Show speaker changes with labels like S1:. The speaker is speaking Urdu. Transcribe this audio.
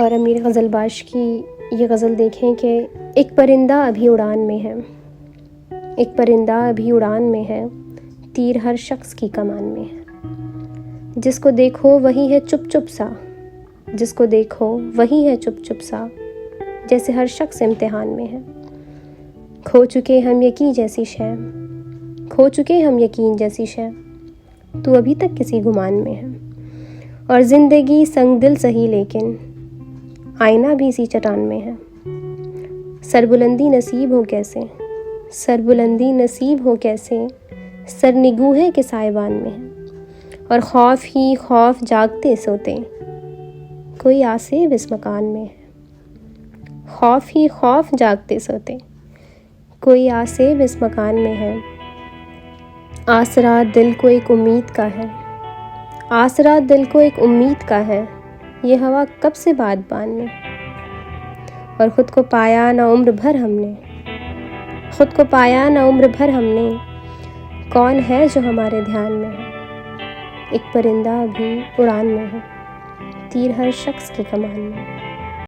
S1: اور امیر غزل باش کی یہ غزل دیکھیں کہ ایک پرندہ ابھی اڑان میں ہے، ایک پرندہ ابھی اڑان میں ہے، تیر ہر شخص کی کمان میں ہے۔ جس کو دیکھو وہی ہے چپ چپ سا، جس کو دیکھو وہی ہے چپ چپ سا، جیسے ہر شخص امتحان میں ہے۔ کھو چکے ہم یقین جیسی شے، کھو چکے ہم یقین جیسی شے، تو ابھی تک کسی گمان میں ہے۔ اور زندگی سنگ دل سہی لیکن آئینہ بھی اسی چٹان میں ہے۔ سربلندی نصیب ہو کیسے، سربلندی نصیب ہو کیسے، سر نگوہے کے سائبان میں ہے۔ اور خوف ہی خوف جاگتے سوتے، کوئی آسیب اس مکان میں ہے۔ خوف ہی خوف جاگتے سوتے، کوئی آسیب اس مکان میں ہے۔ آسرا دل کو ایک امید کا ہے، آسرا دل کو ایک امید کا ہے، یہ ہوا کب سے بادبان میں۔ اور خود کو پایا نہ عمر بھر ہم نے، خود کو پایا نہ عمر بھر ہم نے، کون ہے جو ہمارے دھیان میں ہے۔ ایک پرندہ ابھی اڑان میں ہے، تیر ہر شخص کی کمان میں ہے۔